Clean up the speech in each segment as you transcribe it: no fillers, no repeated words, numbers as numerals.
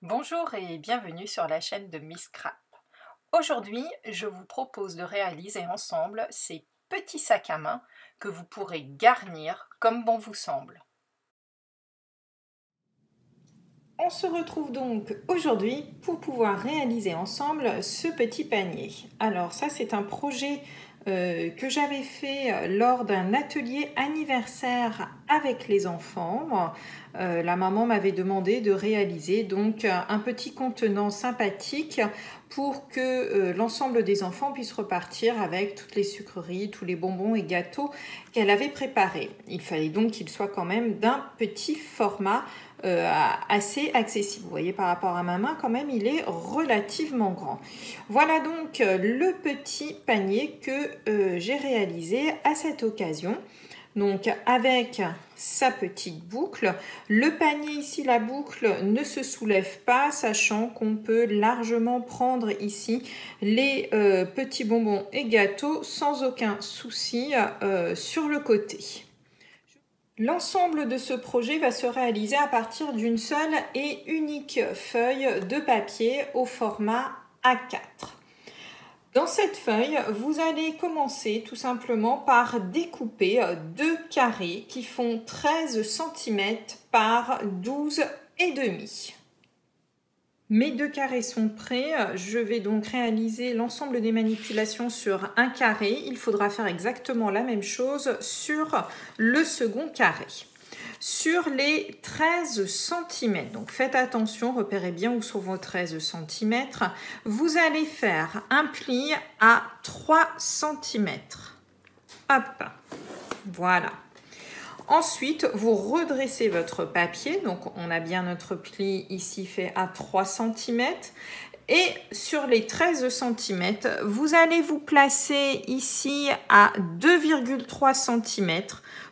Bonjour et bienvenue sur la chaîne de Miss Scrap. Aujourd'hui, je vous propose de réaliser ensemble ces petits sacs à main que vous pourrez garnir comme bon vous semble. On se retrouve donc aujourd'hui pour pouvoir réaliser ensemble ce petit panier. Alors ça, c'est un projet que j'avais fait lors d'un atelier anniversaire avec les enfants. La maman m'avait demandé de réaliser donc un petit contenant sympathique pour que l'ensemble des enfants puissent repartir avec toutes les sucreries, tous les bonbons et gâteaux qu'elle avait préparés. Il fallait donc qu'il soit quand même d'un petit format assez accessible. Vous voyez, par rapport à ma main, quand même, il est relativement grand. Voilà donc le petit panier que j'ai réalisé à cette occasion. Donc avec sa petite boucle. Le panier ici, la boucle ne se soulève pas, sachant qu'on peut largement prendre ici les petits bonbons et gâteaux sans aucun souci sur le côté. L'ensemble de ce projet va se réaliser à partir d'une seule et unique feuille de papier au format A4. Dans cette feuille, vous allez commencer tout simplement par découper deux carrés qui font 13 cm par 12,5. Mes deux carrés sont prêts, je vais donc réaliser l'ensemble des manipulations sur un carré. Il faudra faire exactement la même chose sur le second carré. Sur les 13 cm, donc faites attention, repérez bien où sont vos 13 cm, vous allez faire un pli à 3 cm. Hop, voilà. Ensuite, vous redressez votre papier, donc on a bien notre pli ici fait à 3 cm. Et sur les 13 cm, vous allez vous placer ici à 2,3 cm,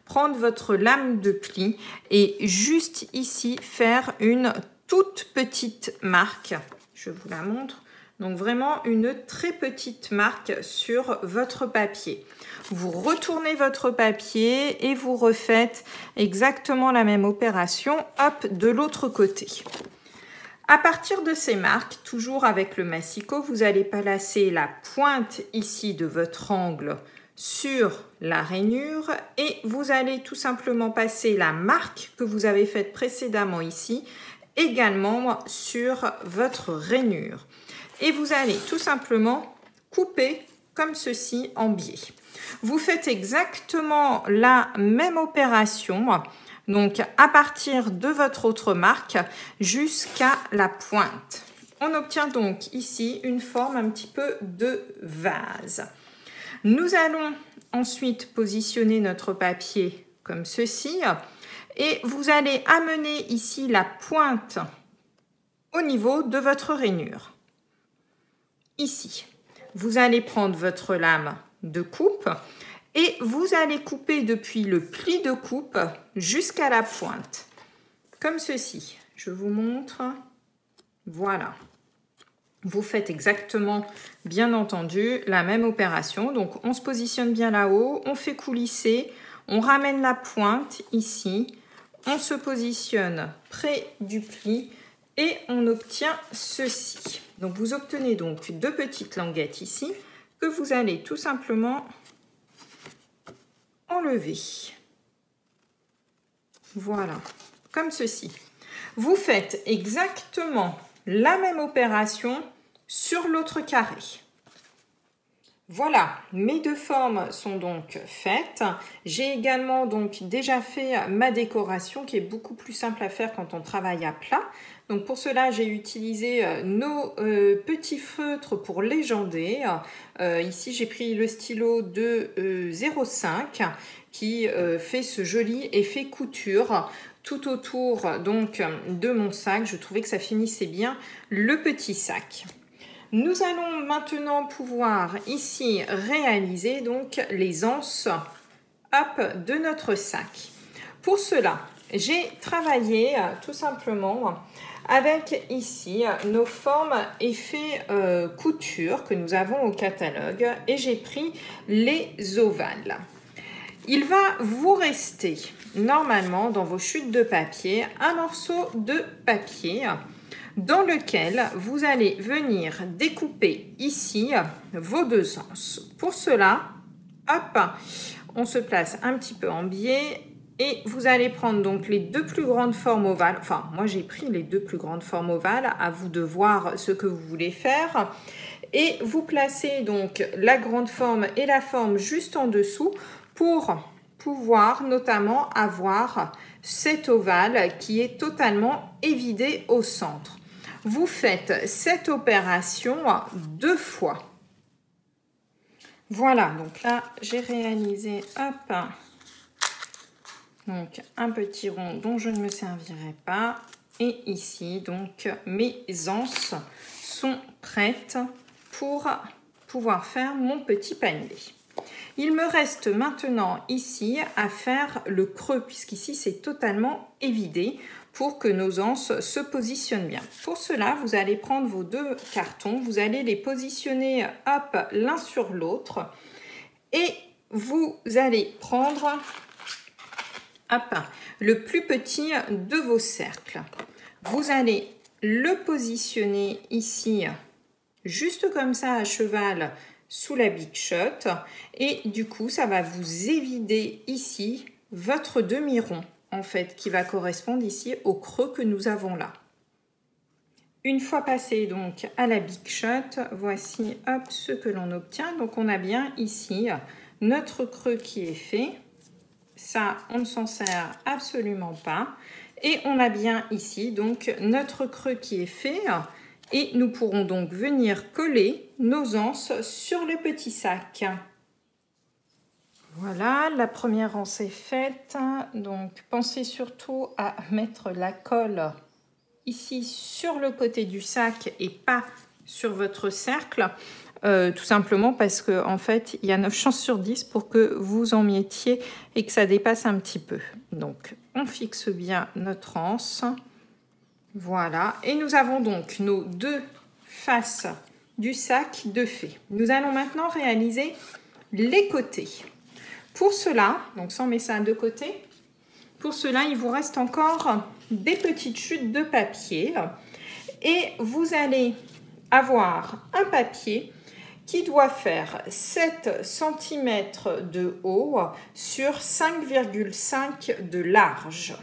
prendre votre lame de pli et juste ici faire une toute petite marque. Je vous la montre. Donc vraiment une très petite marque sur votre papier. Vous retournez votre papier et vous refaites exactement la même opération, hop, de l'autre côté. À partir de ces marques, toujours avec le massicot, vous allez placer la pointe ici de votre angle sur la rainure et vous allez tout simplement passer la marque que vous avez faite précédemment ici également sur votre rainure. Et vous allez tout simplement couper comme ceci en biais. Vous faites exactement la même opération, donc à partir de votre autre marque jusqu'à la pointe. On obtient donc ici une forme un petit peu de vase. Nous allons ensuite positionner notre papier comme ceci et vous allez amener ici la pointe au niveau de votre rainure. Ici, vous allez prendre votre lame de coupe et vous allez couper depuis le pli de coupe jusqu'à la pointe, comme ceci. Je vous montre. Voilà. Vous faites exactement, bien entendu, la même opération. Donc, on se positionne bien là-haut, on fait coulisser, on ramène la pointe ici, on se positionne près du pli et on obtient ceci. Donc, vous obtenez donc deux petites languettes ici que vous allez tout simplement enlever. Voilà, comme ceci. Vous faites exactement la même opération sur l'autre carré. Voilà, mes deux formes sont donc faites. J'ai également donc déjà fait ma décoration qui est beaucoup plus simple à faire quand on travaille à plat. Donc pour cela, j'ai utilisé nos petits feutres pour légender. Ici, j'ai pris le stylo de 0,5 qui fait ce joli effet couture tout autour donc de mon sac. Je trouvais que ça finissait bien le petit sac. Nous allons maintenant pouvoir ici réaliser donc les anses hop, de notre sac. Pour cela, j'ai travaillé tout simplement avec ici nos formes effet couture que nous avons au catalogue et j'ai pris les ovales. Il va vous rester normalement dans vos chutes de papier un morceau de papier dans lequel vous allez venir découper ici vos deux anses. Pour cela, hop, on se place un petit peu en biais et vous allez prendre donc les deux plus grandes formes ovales. Enfin, moi j'ai pris les deux plus grandes formes ovales, à vous de voir ce que vous voulez faire. Et vous placez donc la grande forme et la forme juste en dessous pour pouvoir notamment avoir cet ovale qui est totalement évidé au centre. Vous faites cette opération 2 fois. Voilà, donc là j'ai réalisé hop, donc un petit rond dont je ne me servirai pas. Et ici donc mes anses sont prêtes pour pouvoir faire mon petit panier. Il me reste maintenant ici à faire le creux, puisqu'ici c'est totalement évidé pour que nos anses se positionnent bien. Pour cela, vous allez prendre vos deux cartons, vous allez les positionner hop, l'un sur l'autre et vous allez prendre hop, le plus petit de vos cercles. Vous allez le positionner ici, juste comme ça à cheval, sous la Big Shot et du coup ça va vous évider ici votre demi-rond en fait qui va correspondre ici au creux que nous avons là. Une fois passé donc à la Big Shot, voici hop ce que l'on obtient. Donc on a bien ici notre creux qui est fait, ça on ne s'en sert absolument pas et on a bien ici donc notre creux qui est fait. Et nous pourrons donc venir coller nos anses sur le petit sac. Voilà, la première anse est faite. Donc, pensez surtout à mettre la colle ici sur le côté du sac et pas sur votre cercle. Tout simplement parce que en fait, il y a 9 chances sur 10 pour que vous en mettiez et que ça dépasse un petit peu. Donc, on fixe bien notre anse. Voilà, et nous avons donc nos deux faces du sac de fait. Nous allons maintenant réaliser les côtés. Pour cela, donc ça on met ça de côté, pour cela il vous reste encore des petites chutes de papier et vous allez avoir un papier qui doit faire 7 cm de haut sur 5,5 de large.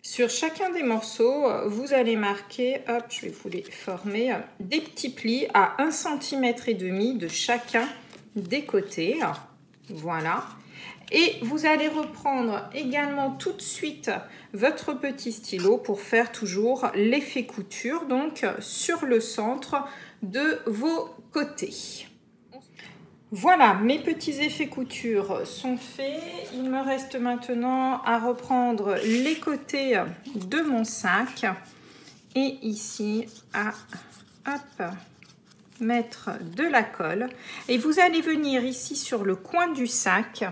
Sur chacun des morceaux, vous allez marquer, hop, je vais vous les former, des petits plis à 1,5 cm de chacun des côtés. Voilà. Et vous allez reprendre également tout de suite votre petit stylo pour faire toujours l'effet couture, donc sur le centre de vos côtés. Voilà, mes petits effets couture sont faits. Il me reste maintenant à reprendre les côtés de mon sac et ici à hop, mettre de la colle. Et vous allez venir ici sur le coin du sac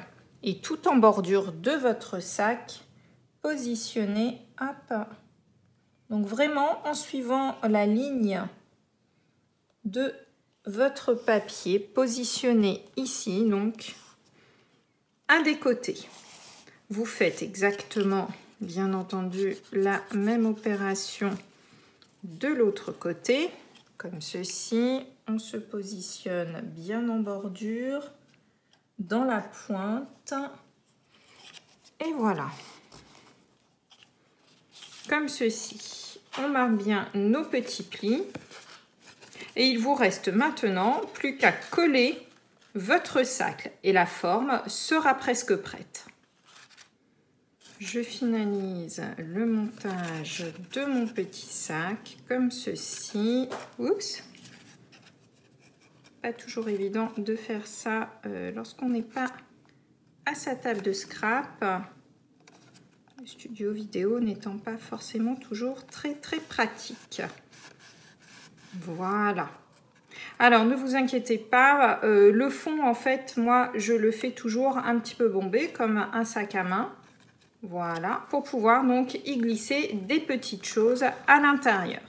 et tout en bordure de votre sac, positionner, hop. Donc vraiment en suivant la ligne de votre papier, positionné ici, donc un des côtés. Vous faites exactement, bien entendu, la même opération de l'autre côté, comme ceci. On se positionne bien en bordure, dans la pointe, et voilà. Comme ceci. On marque bien nos petits plis. Et il vous reste maintenant plus qu'à coller votre sac et la forme sera presque prête. Je finalise le montage de mon petit sac comme ceci. Oups! Pas toujours évident de faire ça lorsqu'on n'est pas à sa table de scrap. Le studio vidéo n'étant pas forcément toujours très pratique. Voilà. Alors, ne vous inquiétez pas, le fond, en fait, moi, je le fais toujours un petit peu bombé, comme un sac à main. Voilà, pour pouvoir donc y glisser des petites choses à l'intérieur.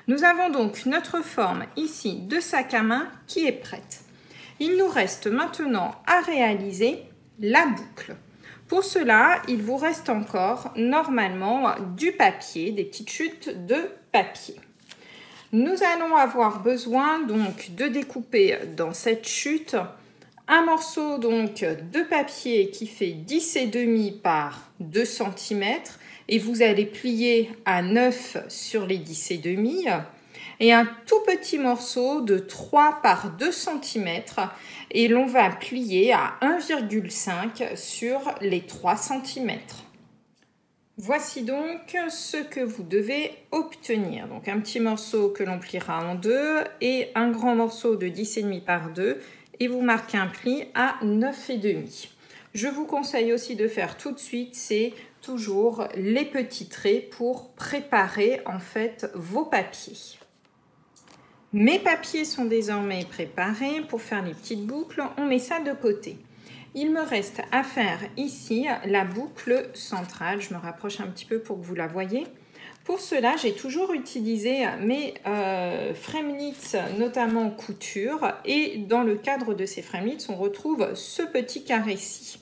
Nous avons donc notre forme ici de sac à main qui est prête. Il nous reste maintenant à réaliser la boucle. Pour cela, il vous reste encore normalement du papier, des petites chutes de papier. Nous allons avoir besoin donc de découper dans cette chute un morceau donc de papier qui fait 10,5 par 2 cm et vous allez plier à 9 sur les 10,5 et un tout petit morceau de 3 par 2 cm et l'on va plier à 1,5 sur les 3 cm. Voici donc ce que vous devez obtenir. Donc un petit morceau que l'on pliera en deux et un grand morceau de 10,5 par 2 et vous marquez un pli à 9,5. Je vous conseille aussi de faire tout de suite, c'est toujours les petits traits pour préparer en fait vos papiers. Mes papiers sont désormais préparés. Pour faire les petites boucles, on met ça de côté. Il me reste à faire ici la boucle centrale. Je me rapproche un petit peu pour que vous la voyez. Pour cela, j'ai toujours utilisé mes framelits, notamment couture. Et dans le cadre de ces framelits, on retrouve ce petit carré-ci.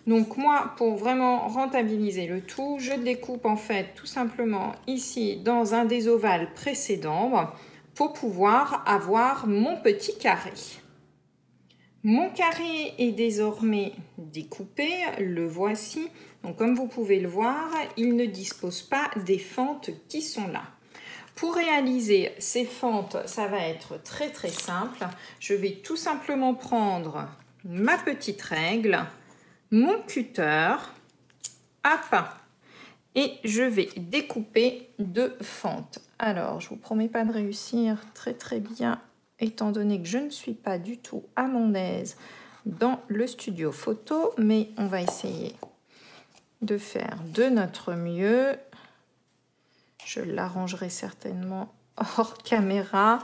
Donc moi, pour vraiment rentabiliser le tout, je découpe en fait tout simplement ici dans un des ovales précédents pour pouvoir avoir mon petit carré. Mon carré est désormais découpé, le voici. Donc comme vous pouvez le voir, il ne dispose pas des fentes qui sont là. Pour réaliser ces fentes, ça va être très très simple. Je vais tout simplement prendre ma petite règle, mon cutter, hop, et je vais découper deux fentes. Alors, je vous promets pas de réussir très très bien, étant donné que je ne suis pas du tout à mon aise dans le studio photo, mais on va essayer de faire de notre mieux. Je l'arrangerai certainement hors caméra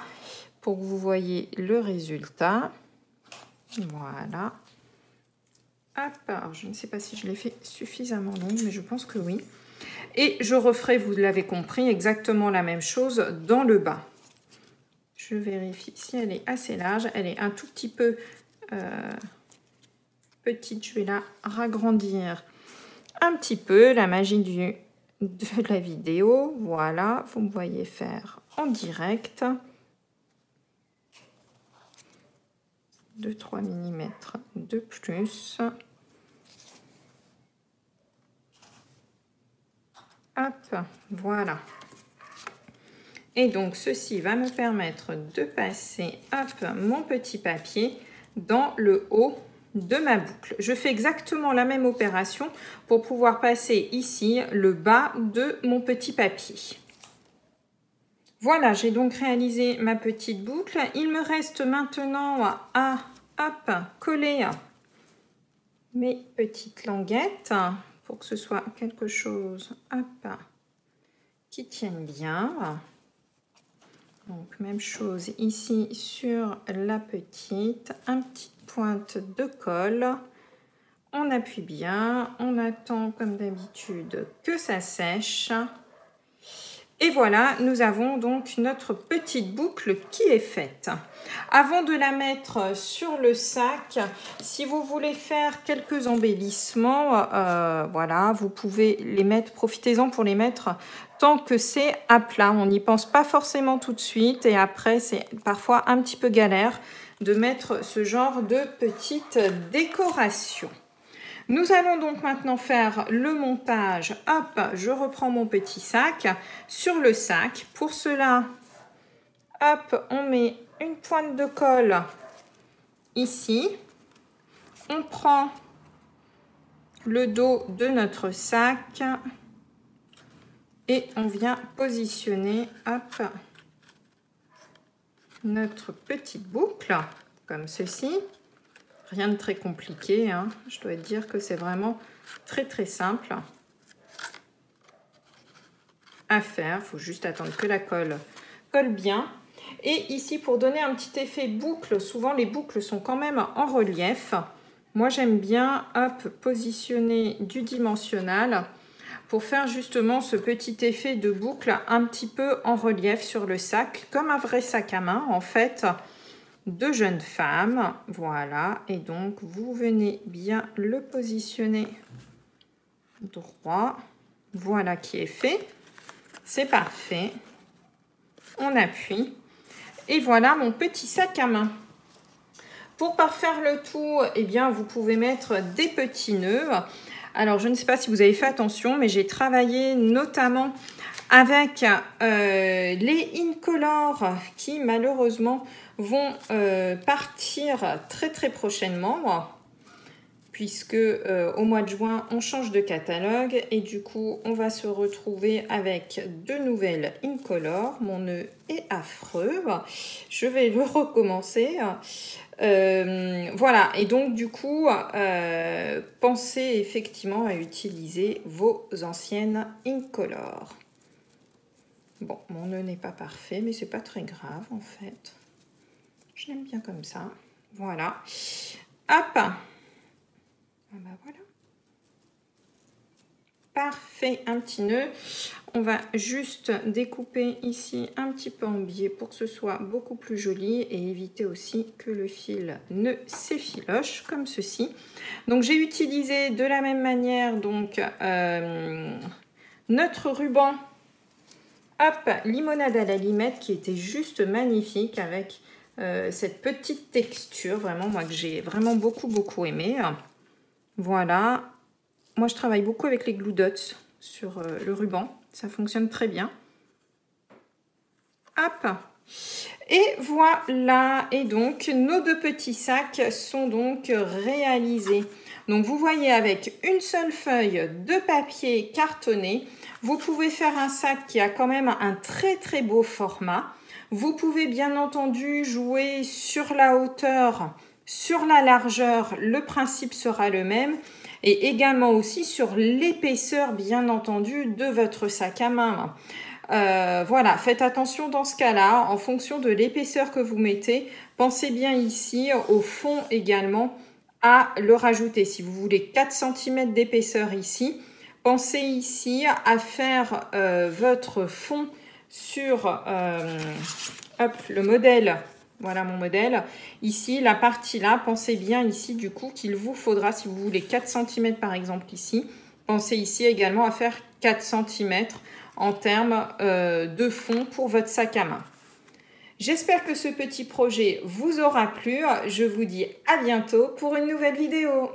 pour que vous voyez le résultat. Voilà. Hop, alors je ne sais pas si je l'ai fait suffisamment longue, mais je pense que oui. Et je referai, vous l'avez compris, exactement la même chose dans le bas. Je vérifie si elle est assez large. Elle est un tout petit peu petite. Je vais la ragrandir un petit peu. La magie de la vidéo. Voilà, vous me voyez faire en direct. 2-3 mm de plus. Hop, voilà. Et donc, ceci va me permettre de passer, hop, mon petit papier dans le haut de ma boucle. Je fais exactement la même opération pour pouvoir passer ici le bas de mon petit papier. Voilà, j'ai donc réalisé ma petite boucle. Il me reste maintenant à, hop, coller mes petites languettes pour que ce soit quelque chose, hop, qui tienne bien. Donc, même chose ici sur la petite, une petite pointe de colle. On appuie bien, on attend comme d'habitude que ça sèche. Et voilà, nous avons donc notre petite boucle qui est faite. Avant de la mettre sur le sac, si vous voulez faire quelques embellissements, voilà, vous pouvez les mettre, profitez-en pour les mettre tant que c'est à plat. On n'y pense pas forcément tout de suite et après, c'est parfois un petit peu galère de mettre ce genre de petites décorations. Nous allons donc maintenant faire le montage. Hop, je reprends mon petit sac sur le sac. Pour cela, hop, on met une pointe de colle ici. On prend le dos de notre sac et on vient positionner, hop, notre petite boucle comme ceci. Rien de très compliqué, hein. Je dois dire que c'est vraiment très très simple à faire. Il faut juste attendre que la colle colle bien. Et ici, pour donner un petit effet boucle, souvent les boucles sont quand même en relief. Moi, j'aime bien, hop, positionner du dimensionnel pour faire justement ce petit effet de boucle un petit peu en relief sur le sac, comme un vrai sac à main en fait. De jeunes femmes, voilà, et donc vous venez bien le positionner droit, voilà qui est fait, c'est parfait. on appuie. Et voilà mon petit sac à main. Pour parfaire le tout, eh bien, vous pouvez mettre des petits nœuds. Alors, je ne sais pas si vous avez fait attention, mais j'ai travaillé notamment avec les Incolor qui, malheureusement, vont partir très, très prochainement. Puisque au mois de juin, on change de catalogue. Et du coup, on va se retrouver avec de nouvelles Incolor. Mon nœud est affreux. Je vais le recommencer. Voilà, et donc du coup, pensez effectivement à utiliser vos anciennes Incolor. Bon, mon nœud n'est pas parfait, mais c'est pas très grave en fait. Je l'aime bien comme ça. Voilà. Hop. Ah bah voilà. Parfait, un petit nœud. On va juste découper ici un petit peu en biais pour que ce soit beaucoup plus joli et éviter aussi que le fil ne s'effiloche comme ceci. Donc j'ai utilisé de la même manière donc notre ruban hop, limonade à la limette qui était juste magnifique avec cette petite texture vraiment moi que j'ai vraiment beaucoup aimé. Voilà. Moi, je travaille beaucoup avec les glue dots sur le ruban. Ça fonctionne très bien. Hop. Et voilà. Et donc, nos deux petits sacs sont donc réalisés. Donc, vous voyez, avec une seule feuille de papier cartonné, vous pouvez faire un sac qui a quand même un très beau format. Vous pouvez bien entendu jouer sur la hauteur, sur la largeur. Le principe sera le même. Et également aussi sur l'épaisseur, bien entendu, de votre sac à main. Voilà, faites attention dans ce cas-là, en fonction de l'épaisseur que vous mettez. Pensez bien ici, au fond également, à le rajouter. Si vous voulez 4 cm d'épaisseur ici, pensez ici à faire votre fond sur hop, le modèle. Voilà mon modèle. Ici, la partie là, pensez bien ici du coup qu'il vous faudra, si vous voulez 4 cm par exemple ici, pensez ici également à faire 4 cm en termes de fond pour votre sac à main. J'espère que ce petit projet vous aura plu. Je vous dis à bientôt pour une nouvelle vidéo.